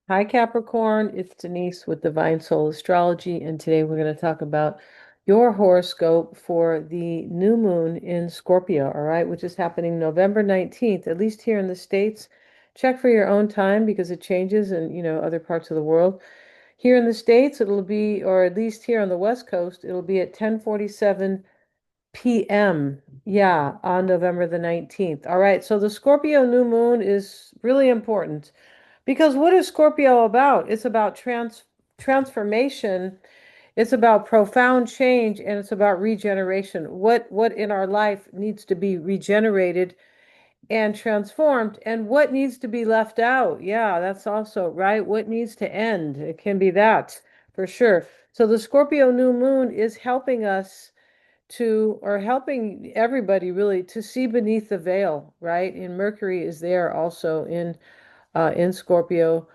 Hi, Capricorn. It's Denise with Divine Soul Astrology, and today we're going to talk about your horoscope for the new moon in Scorpio, all right, which is happening November 19th, at least here in the States. Check for your own time because it changes in, other parts of the world. Here in the States, it'll be, or at least here on the West Coast, it'll be at 10:47 p.m. Yeah, on November the 19th. All right, so the Scorpio new moon is really important. Because what is Scorpio about? It's about transformation. It's about profound change, and it's about regeneration. What in our life needs to be regenerated and transformed, and what needs to be left out? Yeah, that's also right. What needs to end? It can be that for sure. So the Scorpio new moon is helping us to, or helping everybody really to see beneath the veil, right? And Mercury is there also in Scorpio.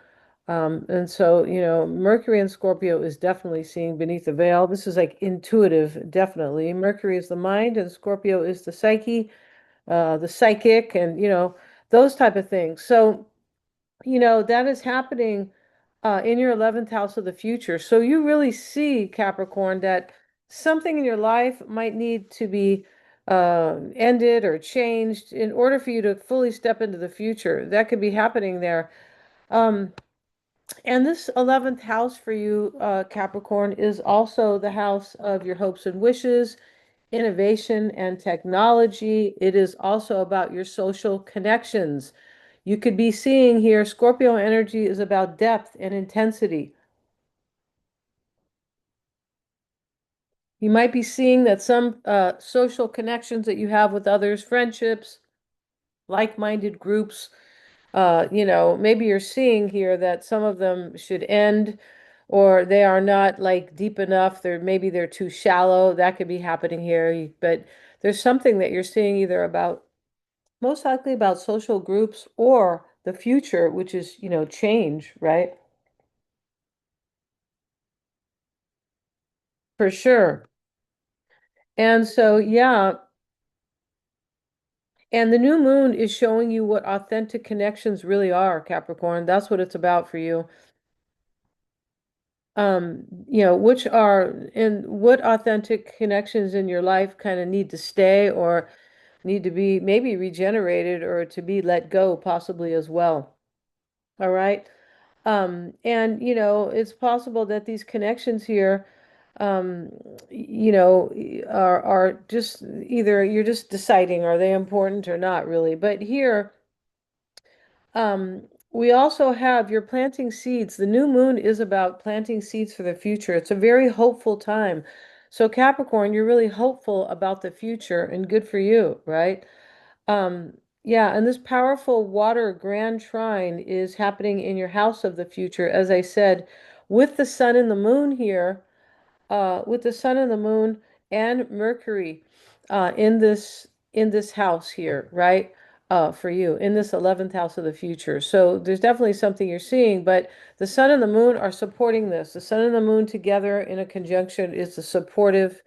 And so, Mercury in Scorpio is definitely seeing beneath the veil. This is like intuitive, definitely. Mercury is the mind, and Scorpio is the psyche, the psychic, and, those type of things. So, that is happening in your 11th house of the future. So you really see, Capricorn, that something in your life might need to be ended or changed in order for you to fully step into the future. That could be happening there. Um, and this 11th house for you, Capricorn, is also the house of your hopes and wishes, innovation and technology. It is also about your social connections. You could be seeing here, Scorpio energy is about depth and intensity. You might be seeing that some social connections that you have with others, friendships, like-minded groups, maybe you're seeing here that some of them should end or they are not like deep enough. Maybe they're too shallow. That could be happening here. But there's something that you're seeing either about, most likely about social groups or the future, which is, change, right? For sure. And so, yeah, and the new moon is showing you what authentic connections really are, Capricorn. That's what it's about for you. Which are and what authentic connections in your life kind of need to stay or need to be maybe regenerated or to be let go possibly as well. All right. And it's possible that these connections here, um, are just either you're just deciding are they important or not really. But here, we also have you're planting seeds. The new moon is about planting seeds for the future. It's a very hopeful time. So Capricorn, you're really hopeful about the future and good for you, right? Um, yeah, and this powerful water grand trine is happening in your house of the future, as I said, with the sun and the moon here, with the sun and the moon and Mercury in this house here, right? For you in this 11th house of the future. So there's definitely something you're seeing, but the sun and the moon are supporting this. The sun and the moon together in a conjunction is a supportive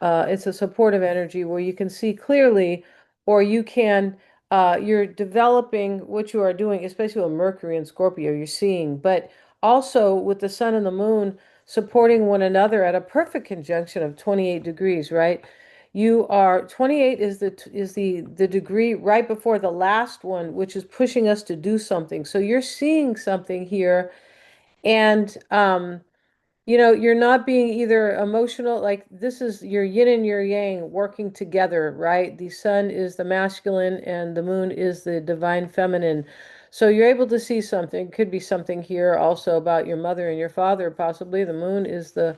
it's a supportive energy where you can see clearly, or you're developing what you are doing, especially with Mercury and Scorpio, you're seeing, but also with the sun and the moon supporting one another at a perfect conjunction of 28 degrees, right? 28 is the degree right before the last one, which is pushing us to do something. So you're seeing something here, and you're not being either emotional, like this is your yin and your yang working together, right? The sun is the masculine and the moon is the divine feminine. So you're able to see something. Could be something here also about your mother and your father, possibly. The moon is the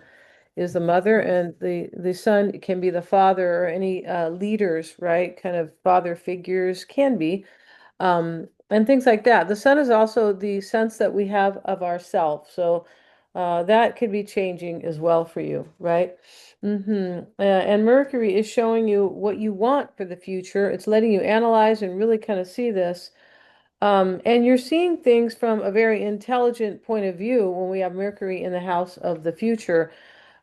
mother, and the sun can be the father or any leaders, right? Kind of father figures can be and things like that. The sun is also the sense that we have of ourself. So that could be changing as well for you, right? And Mercury is showing you what you want for the future. It's letting you analyze and really kind of see this. And you're seeing things from a very intelligent point of view when we have Mercury in the house of the future.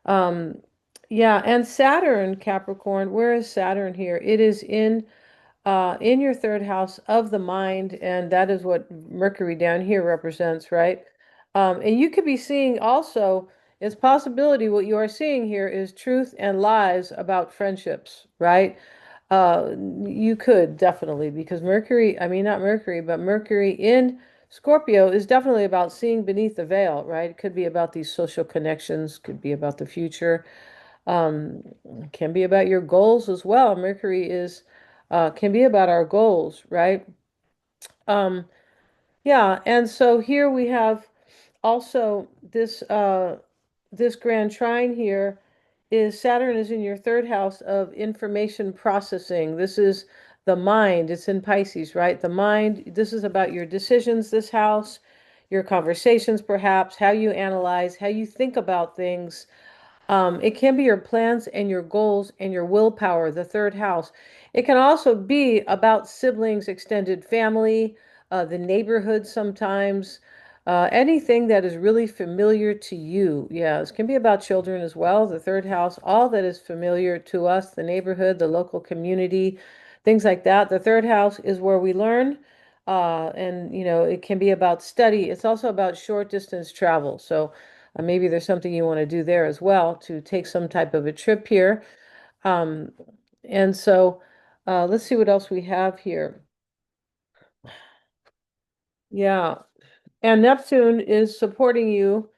Um, yeah, and Saturn, Capricorn, where is Saturn here? It is in your third house of the mind, and that is what Mercury down here represents, right? And you could be seeing also, it's possibility what you are seeing here is truth and lies about friendships, right? You could definitely, because Mercury, I mean, not Mercury, but Mercury in Scorpio is definitely about seeing beneath the veil, right? It could be about these social connections, could be about the future, um, can be about your goals as well. Mercury is, can be about our goals, right? Um, yeah, and so here we have also this grand trine here is Saturn is in your third house of information processing. This is the mind. It's in Pisces, right? The mind, this is about your decisions, this house, your conversations perhaps, how you analyze, how you think about things. It can be your plans and your goals and your willpower, the third house. It can also be about siblings, extended family, the neighborhood sometimes, anything that is really familiar to you. Yeah, this can be about children as well, the third house, all that is familiar to us, the neighborhood, the local community, things like that. The third house is where we learn. And it can be about study. It's also about short distance travel. So maybe there's something you want to do there as well to take some type of a trip here. Um, and so let's see what else we have here. Yeah. And Neptune is supporting you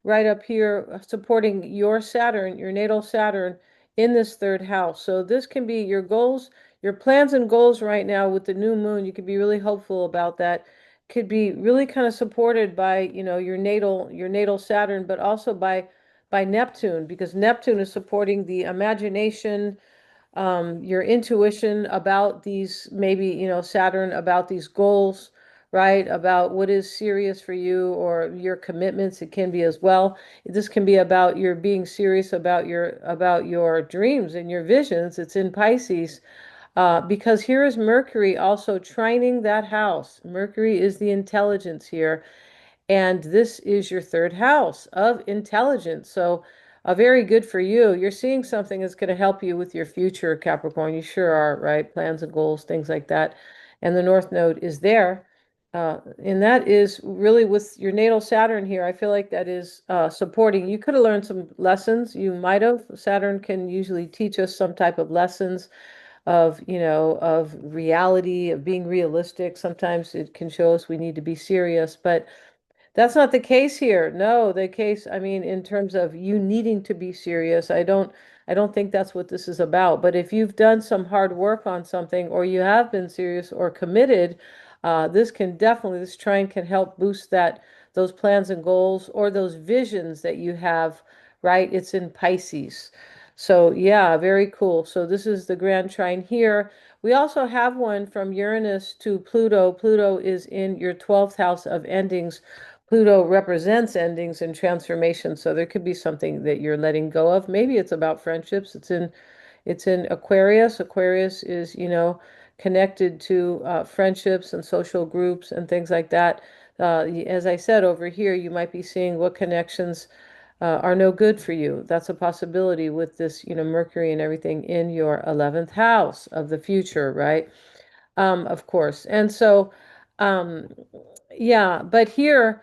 right up here, supporting your Saturn, your natal Saturn in this third house. So this can be your goals, your plans and goals right now with the new moon. You could be really hopeful about that. Could be really kind of supported by, your natal Saturn, but also by Neptune, because Neptune is supporting the imagination, your intuition about these, maybe, Saturn, about these goals, right? About what is serious for you or your commitments. It can be as well. This can be about your being serious about your dreams and your visions. It's in Pisces. Because here is Mercury also trining that house. Mercury is the intelligence here. And this is your third house of intelligence. So, very good for you. You're seeing something that's going to help you with your future, Capricorn. You sure are, right? Plans and goals, things like that. And the North Node is there. And that is really with your natal Saturn here. I feel like that is supporting. You could have learned some lessons. You might have. Saturn can usually teach us some type of lessons of reality, of being realistic. Sometimes it can show us we need to be serious, but that's not the case here. No, the case, I mean, in terms of you needing to be serious, I don't think that's what this is about. But if you've done some hard work on something or you have been serious or committed, this trine can help boost those plans and goals or those visions that you have, right? It's in Pisces. So yeah, very cool. So this is the grand trine here. We also have one from Uranus to Pluto. Pluto is in your 12th house of endings. Pluto represents endings and transformation, so there could be something that you're letting go of. Maybe it's about friendships. It's in Aquarius. Aquarius is, connected to friendships and social groups and things like that. As I said over here, you might be seeing what connections are no good for you. That's a possibility with this, Mercury and everything in your 11th house of the future, right? Of course. And so, um, yeah, but here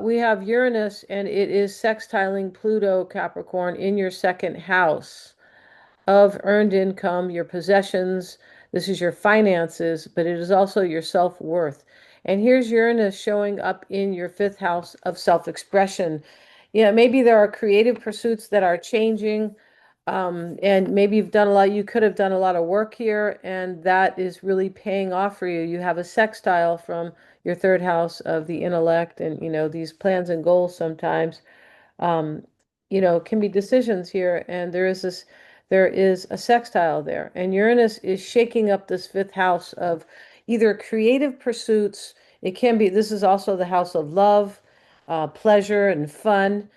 we have Uranus and it is sextiling Pluto, Capricorn, in your second house of earned income, your possessions. This is your finances, but it is also your self-worth. And here's Uranus showing up in your fifth house of self-expression. Yeah, maybe there are creative pursuits that are changing, and maybe you could have done a lot of work here, and that is really paying off for you. You have a sextile from your third house of the intellect, and these plans and goals sometimes um, can be decisions here, and there is a sextile there, and Uranus is shaking up this fifth house of either creative pursuits. This is also the house of love, pleasure, and fun.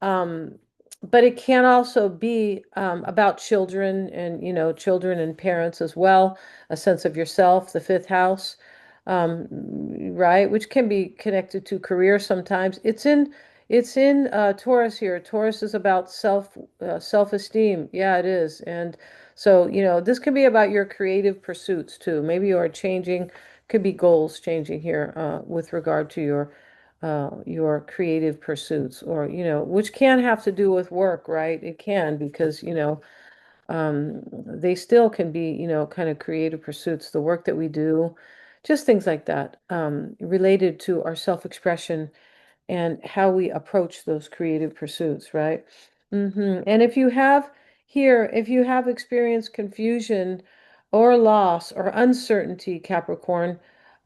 Um, but it can also be about children and, children and parents as well, a sense of yourself, the fifth house, right, which can be connected to career sometimes. It's in Taurus here. Taurus is about self-esteem. Yeah, it is. And so, this can be about your creative pursuits too. Maybe you are changing, could be goals changing here with regard to your creative pursuits, or, which can have to do with work, right? It can, because, they still can be, kind of creative pursuits, the work that we do, just things like that, related to our self-expression and how we approach those creative pursuits, right? And if you have experienced confusion or loss or uncertainty, Capricorn,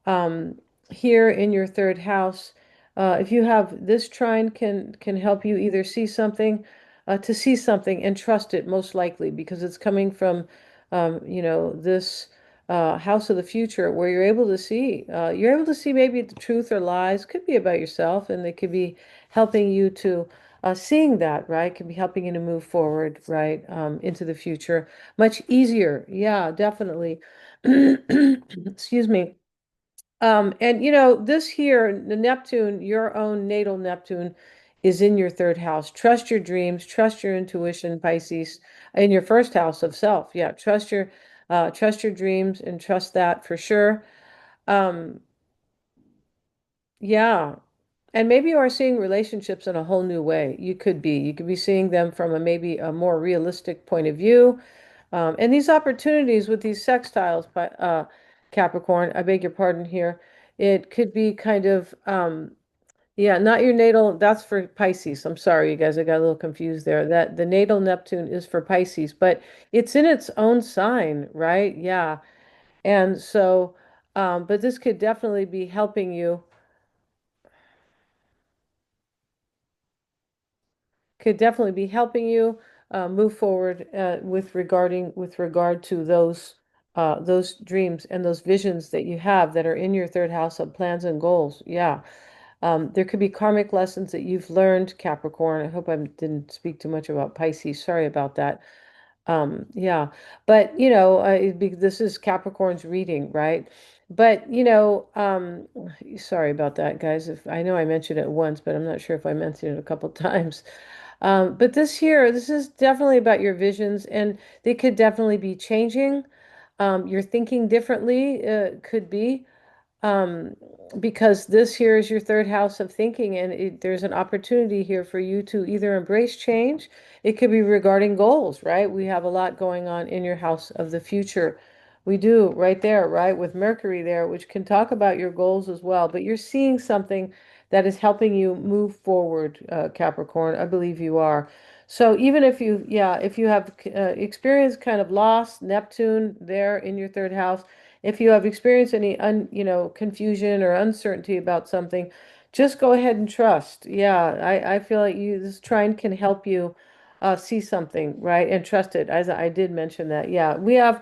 um, here in your third house, if you have this trine, can help you either see something and trust it, most likely, because it's coming from, this house of the future, where you're able to see maybe the truth or lies, could be about yourself, and they could be helping you to seeing that, right? Could be helping you to move forward, right, into the future much easier. Yeah, definitely. Excuse me. And this here, the Neptune, your own natal Neptune, is in your third house. Trust your dreams, trust your intuition, Pisces, in your first house of self. Yeah, trust your dreams and trust that for sure. Um, yeah. And maybe you are seeing relationships in a whole new way. You could be seeing them from maybe a more realistic point of view. And these opportunities with these sextiles, Capricorn, I beg your pardon here, it could be kind of, yeah, not your natal, that's for Pisces. I'm sorry, you guys, I got a little confused there. That the natal Neptune is for Pisces, but it's in its own sign, right? Yeah. And so, but this could definitely be helping you move forward with regard to those dreams and those visions that you have that are in your third house of plans and goals. Yeah. There could be karmic lessons that you've learned, Capricorn. I hope I didn't speak too much about Pisces. Sorry about that. Yeah, but this is Capricorn's reading, right? But sorry about that, guys. If I know I mentioned it once, but I'm not sure if I mentioned it a couple times. But this is definitely about your visions, and they could definitely be changing. You're thinking differently, could be um, because this here is your third house of thinking, and there's an opportunity here for you to either embrace change. It could be regarding goals, right? We have a lot going on in your house of the future. We do right there, right, with Mercury there, which can talk about your goals as well. But you're seeing something that is helping you move forward, Capricorn. I believe you are. So even if you have experienced kind of loss, Neptune there in your third house, if you have experienced any confusion or uncertainty about something, just go ahead and trust. Yeah, I feel like this trine can help you see something, right? And trust it. As I did mention that. Yeah, we have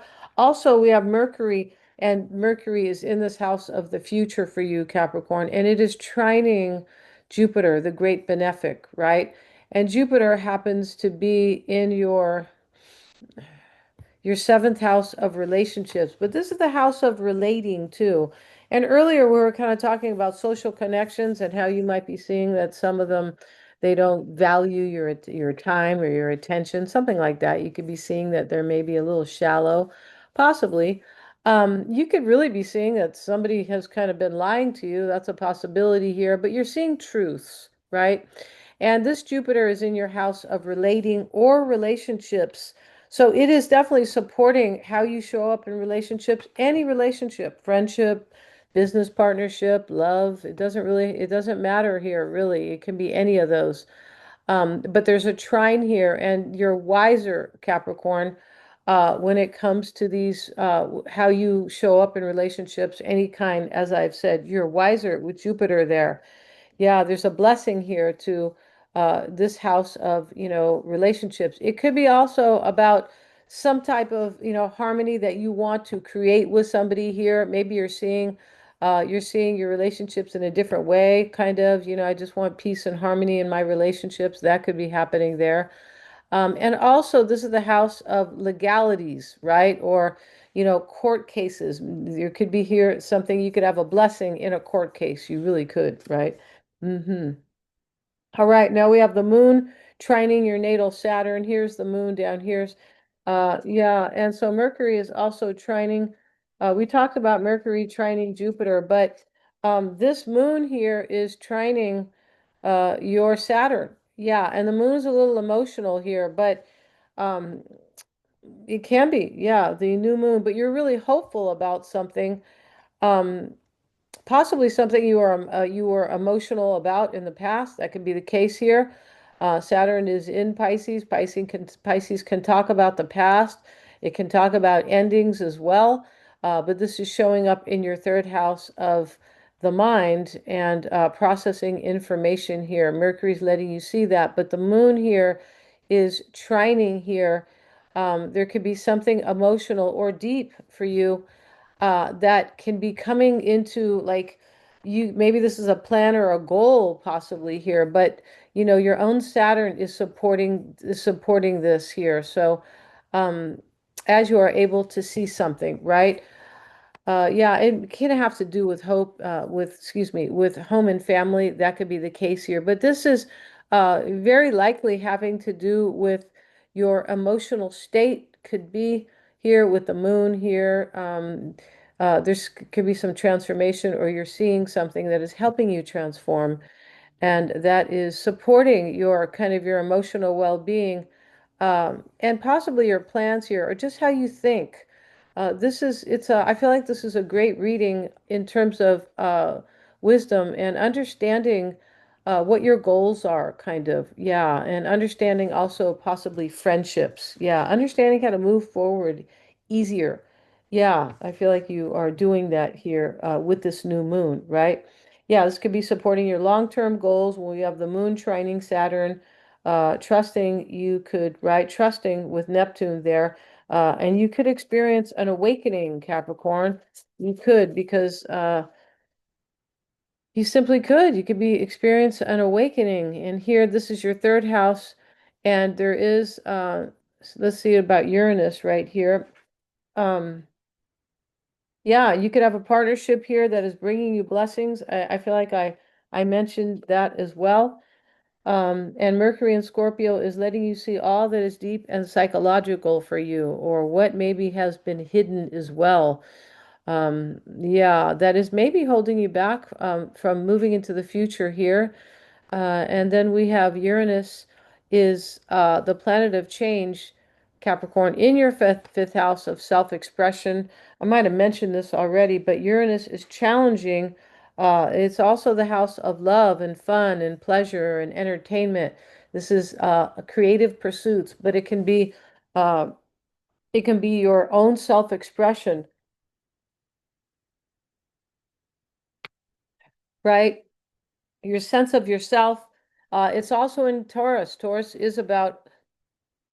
Mercury, and Mercury is in this house of the future for you, Capricorn, and it is trining Jupiter, the great benefic, right? And Jupiter happens to be in your seventh house of relationships, but this is the house of relating too. And earlier we were kind of talking about social connections and how you might be seeing that some of them, they don't value your time or your attention, something like that. You could be seeing that they're maybe a little shallow, possibly. You could really be seeing that somebody has kind of been lying to you. That's a possibility here, but you're seeing truths, right? And this Jupiter is in your house of relating or relationships. So it is definitely supporting how you show up in relationships, any relationship, friendship, business partnership, love. It doesn't matter here, really. It can be any of those. But there's a trine here, and you're wiser, Capricorn, when it comes to how you show up in relationships, any kind, as I've said, you're wiser with Jupiter there. Yeah, there's a blessing here to this house of, relationships. It could be also about some type of, harmony that you want to create with somebody here. Maybe you're seeing your relationships in a different way, kind of, I just want peace and harmony in my relationships. That could be happening there. And also, this is the house of legalities, right? Or, court cases. There could be here something, you could have a blessing in a court case. You really could, right? Mm-hmm. All right, now we have the moon trining your natal Saturn. Here's the moon down here's yeah, and so Mercury is also trining. We talked about Mercury trining Jupiter, but This moon here is trining your Saturn. Yeah, and the moon is a little emotional here, but um, it can be, yeah, the new moon, but you're really hopeful about something. Um, Possibly something you were emotional about in the past. That could be the case here. Saturn is in Pisces. Pisces can talk about the past. It can talk about endings as well. But this is showing up in your third house of the mind and processing information here. Mercury's letting you see that, but the moon here is trining here. There could be something emotional or deep for you that can be coming into like you maybe this is a plan or a goal possibly here, but your own Saturn is supporting this here. So um as you are able to see something, right? Yeah, it can have to do with excuse me, with home and family. That could be the case here. But this is very likely having to do with your emotional state, could be here with the moon here. Could be some transformation, or you're seeing something that is helping you transform, and that is supporting your kind of your emotional well-being, and possibly your plans here, or just how you think. I feel like this is a great reading in terms of wisdom and understanding what your goals are, kind of. Yeah, and understanding also possibly friendships. Yeah, understanding how to move forward easier. Yeah, I feel like you are doing that here with this new moon, right? Yeah, this could be supporting your long-term goals when we have the moon trining Saturn, trusting with Neptune there, and you could experience an awakening, Capricorn. You could, because you simply could. You could be experience an awakening. And here, this is your third house, and there is, let's see about Uranus right here. Um, yeah, you could have a partnership here that is bringing you blessings. I feel like I mentioned that as well. And Mercury in Scorpio is letting you see all that is deep and psychological for you, or what maybe has been hidden as well. Yeah, that is maybe holding you back from moving into the future here. And then we have Uranus is the planet of change, Capricorn, in your fifth house of self-expression. I might have mentioned this already, but Uranus is challenging. It's also the house of love and fun and pleasure and entertainment. This is creative pursuits, but uh, it can be your own self-expression, right? Your sense of yourself. It's also in Taurus. Taurus is about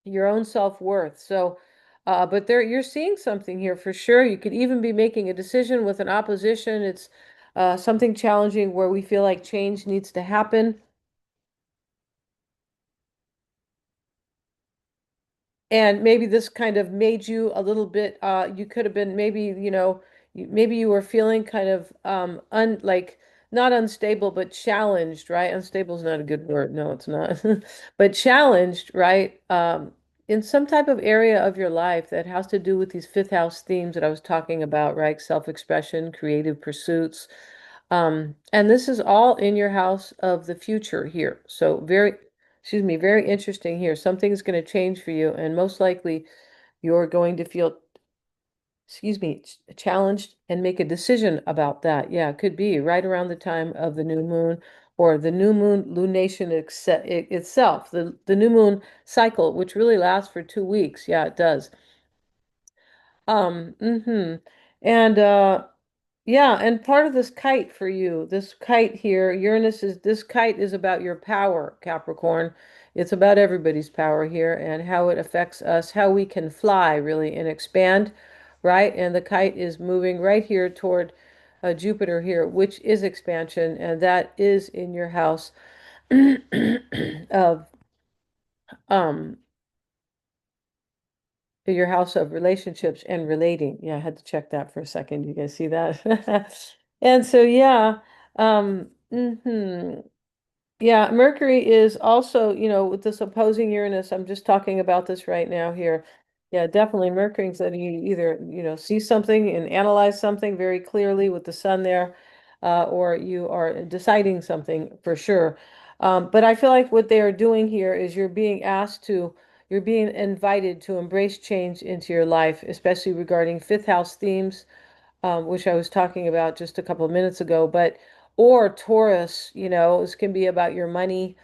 your own self-worth. So, but there you're seeing something here for sure. You could even be making a decision with an opposition. It's something challenging where we feel like change needs to happen. And maybe this kind of made you a little bit, you could have been maybe, maybe you were feeling kind of like not unstable, but challenged, right? Unstable is not a good word. No, it's not. But challenged, right? In some type of area of your life that has to do with these fifth house themes that I was talking about, right? Self-expression, creative pursuits. And this is all in your house of the future here. So very interesting here. Something's going to change for you, and most likely you're going to feel, challenged and make a decision about that. Yeah, it could be right around the time of the new moon, or the new moon lunation itself, the new moon cycle, which really lasts for 2 weeks. Yeah, it does. Mm-hmm. And yeah, and part of this kite for you, this kite here, this kite is about your power, Capricorn. It's about everybody's power here and how it affects us, how we can fly really and expand, right? And the kite is moving right here toward Jupiter here, which is expansion, and that is in your house of um your house of relationships and relating. Yeah, I had to check that for a second. You guys see that? And so, yeah, yeah, Mercury is also, with this opposing Uranus. I'm just talking about this right now here. Yeah, definitely Mercury's letting you either, see something and analyze something very clearly with the sun there. or you are deciding something for sure. But I feel like what they are doing here is you're being invited to embrace change into your life, especially regarding fifth house themes, which I was talking about just a couple of minutes ago. But or Taurus, this can be about your money.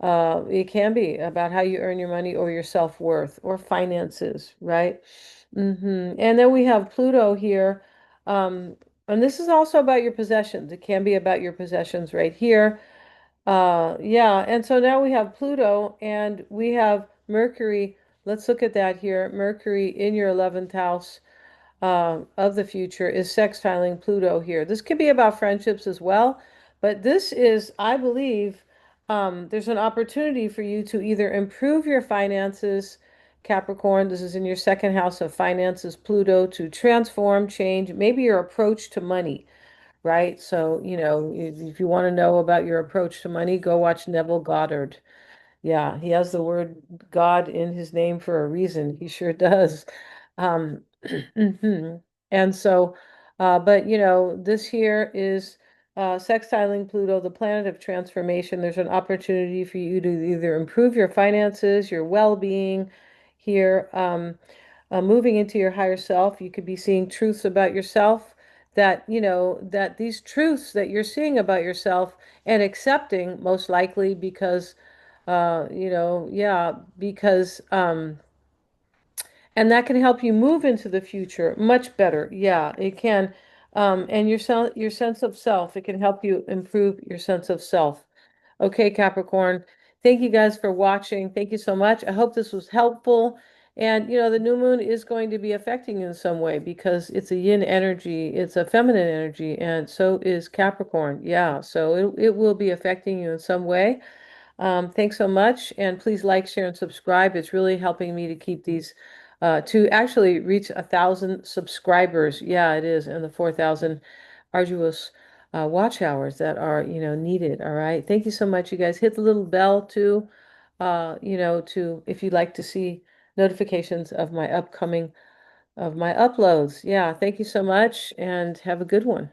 It can be about how you earn your money or your self-worth or finances, right? And then we have Pluto here. Um, and this is also about your possessions. It can be about your possessions right here. Yeah, and so now we have Pluto and we have Mercury. Let's look at that here. Mercury in your 11th house of the future is sextiling Pluto here. This could be about friendships as well, but this is, I believe, there's an opportunity for you to either improve your finances, Capricorn. This is in your second house of finances, Pluto, to transform, change, maybe your approach to money, right? So, if you want to know about your approach to money, go watch Neville Goddard. Yeah, he has the word God in his name for a reason. He sure does. Um, mhm. And so, but this here is sextiling Pluto, the planet of transformation. There's an opportunity for you to either improve your finances, your well-being here, moving into your higher self. You could be seeing truths about yourself that these truths that you're seeing about yourself and accepting most likely because yeah, because and that can help you move into the future much better. Yeah, it can. And your sense of self, it can help you improve your sense of self. Okay, Capricorn. Thank you guys for watching. Thank you so much. I hope this was helpful. And the new moon is going to be affecting you in some way because it's a yin energy, it's a feminine energy, and so is Capricorn. Yeah, so it will be affecting you in some way. Thanks so much. And please like, share, and subscribe. It's really helping me to keep these, to actually reach 1,000 subscribers. Yeah, it is. And the 4,000 arduous watch hours that are, needed. All right. Thank you so much, you guys. Hit the little bell too, to if you'd like to see notifications of my uploads. Yeah. Thank you so much and have a good one.